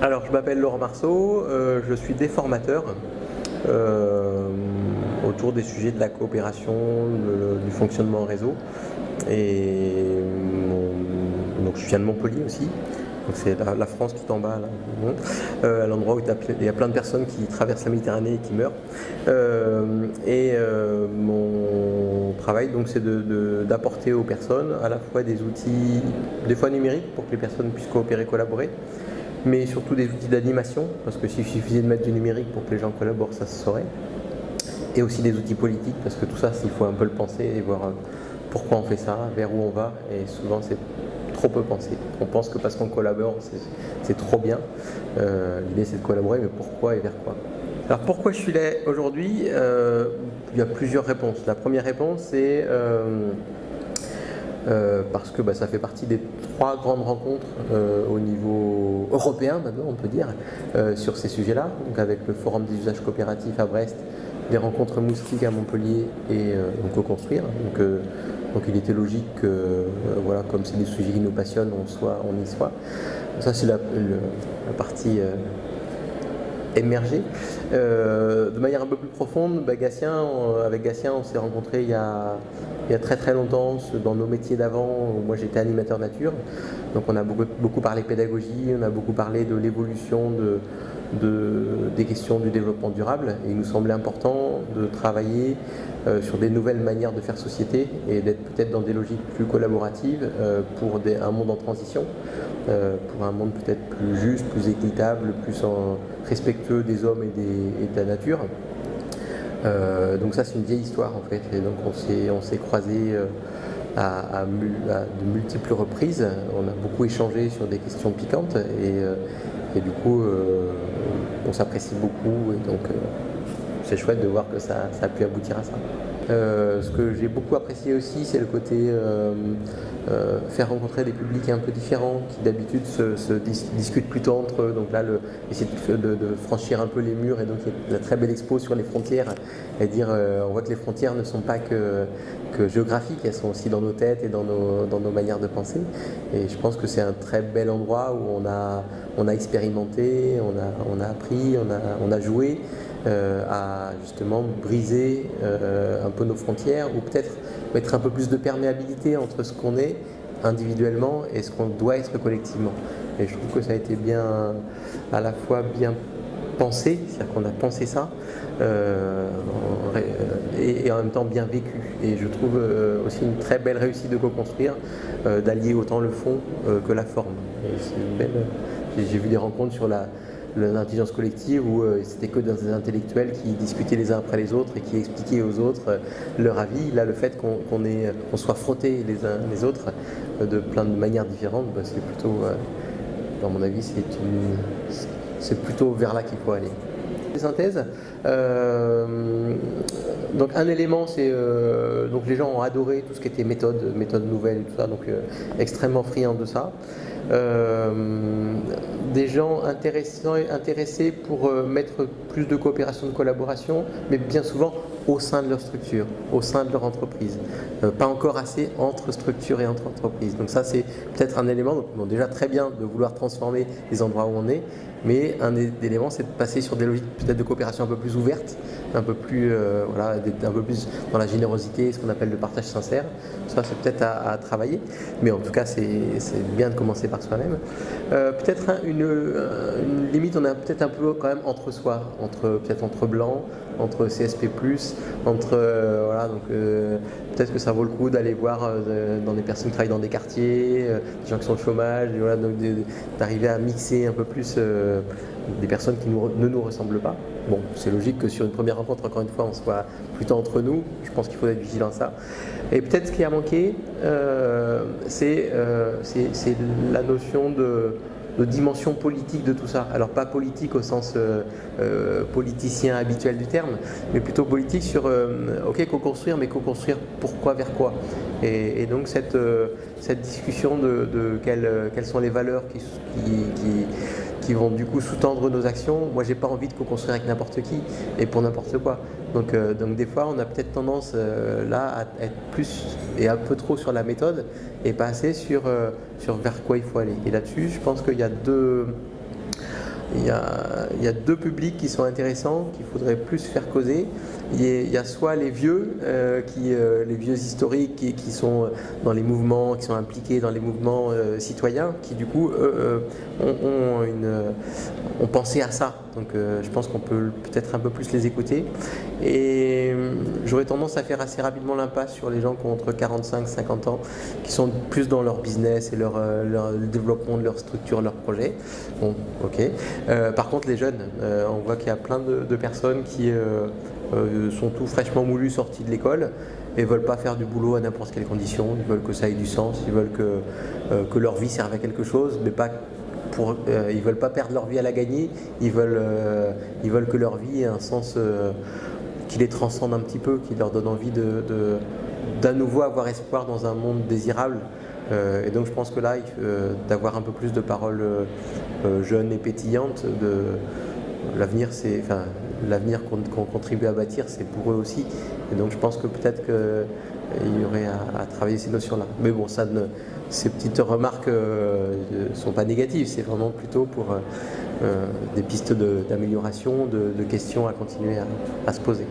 Alors, je m'appelle Laurent Marceau, je suis déformateur autour des sujets de la coopération, du fonctionnement en réseau. Et donc, je viens de Montpellier aussi. Donc c'est la France tout en bas, là, à l'endroit où il y a plein de personnes qui traversent la Méditerranée et qui meurent. Mon travail, donc, c'est d'apporter aux personnes à la fois des outils, des fois numériques, pour que les personnes puissent coopérer, collaborer, mais surtout des outils d'animation, parce que s'il suffisait de mettre du numérique pour que les gens collaborent, ça se saurait. Et aussi des outils politiques, parce que tout ça, il faut un peu le penser et voir pourquoi on fait ça, vers où on va, et souvent c'est trop peu pensé. On pense que parce qu'on collabore, c'est trop bien. L'idée, c'est de collaborer, mais pourquoi et vers quoi? Alors pourquoi je suis là aujourd'hui? Il y a plusieurs réponses. La première réponse, c'est parce que ça fait partie des 3 grandes rencontres au niveau européen, maintenant on peut dire, sur ces sujets-là, donc avec le Forum des usages coopératifs à Brest, des rencontres moustiques à Montpellier et donc Co-construire. Donc il était logique que, voilà, comme c'est des sujets qui nous passionnent, on y soit. Ça, c'est la partie émergée. De manière un peu plus profonde, avec Gatien, on s'est rencontrés il y a très très longtemps dans nos métiers d'avant, où moi j'étais animateur nature. Donc on a beaucoup parlé pédagogie, on a beaucoup parlé de l'évolution des questions du développement durable, et il nous semblait important de travailler sur des nouvelles manières de faire société et d'être peut-être dans des logiques plus collaboratives pour un monde en transition, pour un monde peut-être plus juste, plus équitable, plus respectueux des hommes et de la nature. Donc ça, c'est une vieille histoire en fait, et donc on s'est croisés à de multiples reprises. On a beaucoup échangé sur des questions piquantes, et du coup on s'apprécie beaucoup, et donc c'est chouette de voir que ça a pu aboutir à ça. Ce que j'ai beaucoup apprécié aussi, c'est le côté faire rencontrer des publics un peu différents qui d'habitude se discutent plutôt entre eux. Donc là, essayer de franchir un peu les murs, et donc il y a la très belle expo sur les frontières, et dire on voit que les frontières ne sont pas que géographiques, elles sont aussi dans nos têtes et dans nos manières de penser. Et je pense que c'est un très bel endroit où on a expérimenté, on a appris, on a joué à justement briser un peu nos frontières, ou peut-être mettre un peu plus de perméabilité entre ce qu'on est individuellement et ce qu'on doit être collectivement. Et je trouve que ça a été à la fois bien pensé, c'est-à-dire qu'on a pensé ça, et en même temps bien vécu. Et je trouve aussi une très belle réussite de co-construire, d'allier autant le fond que la forme. Et c'est une belle. J'ai vu des rencontres sur l'intelligence collective où c'était que des intellectuels qui discutaient les uns après les autres et qui expliquaient aux autres leur avis. Là, le fait qu'on soit frottés les uns les autres de plein de manières différentes, c'est plutôt, dans mon avis, c'est plutôt vers là qu'il faut aller. Les synthèses, donc un élément, c'est donc les gens ont adoré tout ce qui était méthode nouvelle et tout ça, donc extrêmement friands de ça. Des gens intéressés pour mettre plus de coopération, de collaboration, mais bien souvent au sein de leur structure, au sein de leur entreprise. Pas encore assez entre structures et entre entreprises. Donc ça, c'est peut-être un élément. Donc, déjà très bien de vouloir transformer les endroits où on est, mais un des éléments, c'est de passer sur des logiques peut-être de coopération un peu plus ouvertes, un peu plus, un peu plus dans la générosité, ce qu'on appelle le partage sincère. Ça, c'est peut-être à travailler, mais en tout cas, c'est bien de commencer par soi-même. Peut-être une limite, on est peut-être un peu quand même entre soi, peut-être entre blancs, entre CSP+, entre voilà, donc peut-être que ça vaut le coup d'aller voir dans des personnes qui travaillent dans des quartiers, des gens qui sont au chômage, et voilà, donc d'arriver à mixer un peu plus des personnes qui ne nous ressemblent pas. Bon, c'est logique que sur une première rencontre, encore une fois, on soit plutôt entre nous. Je pense qu'il faut être vigilant à ça. Et peut-être ce qui a manqué, c'est la notion de dimension politique de tout ça. Alors pas politique au sens politicien habituel du terme, mais plutôt politique sur ok, co-construire, mais co-construire pourquoi, vers quoi. Et donc cette discussion de quelles sont les valeurs qui vont du coup sous-tendre nos actions. Moi, j'ai pas envie de co-construire avec n'importe qui et pour n'importe quoi. Donc des fois, on a peut-être tendance là à être plus et un peu trop sur la méthode et pas assez sur vers quoi il faut aller. Et là-dessus, je pense qu'il y a il y a deux publics qui sont intéressants, qu'il faudrait plus faire causer. Il y a soit les vieux, les vieux historiques qui sont dans les mouvements, qui sont impliqués dans les mouvements citoyens, qui du coup ont pensé à ça. Donc je pense qu'on peut peut-être un peu plus les écouter. Et j'aurais tendance à faire assez rapidement l'impasse sur les gens qui ont entre 45 et 50 ans, qui sont plus dans leur business et le développement de leur structure, leur projet. Bon, ok. Par contre, les jeunes, on voit qu'il y a plein de personnes qui sont tout fraîchement moulus, sortis de l'école et ne veulent pas faire du boulot à n'importe quelle condition. Ils veulent que ça ait du sens, ils veulent que leur vie serve à quelque chose, mais pas ils ne veulent pas perdre leur vie à la gagner, ils veulent que leur vie ait un sens qui les transcende un petit peu, qui leur donne envie d'à nouveau avoir espoir dans un monde désirable. Et donc je pense que là, d'avoir un peu plus de paroles jeunes et pétillantes, l'avenir qu'on contribue à bâtir, c'est pour eux aussi. Et donc je pense que peut-être qu'il y aurait à travailler ces notions-là. Mais bon, ces petites remarques ne sont pas négatives, c'est vraiment plutôt pour des pistes d'amélioration, de questions à continuer à se poser.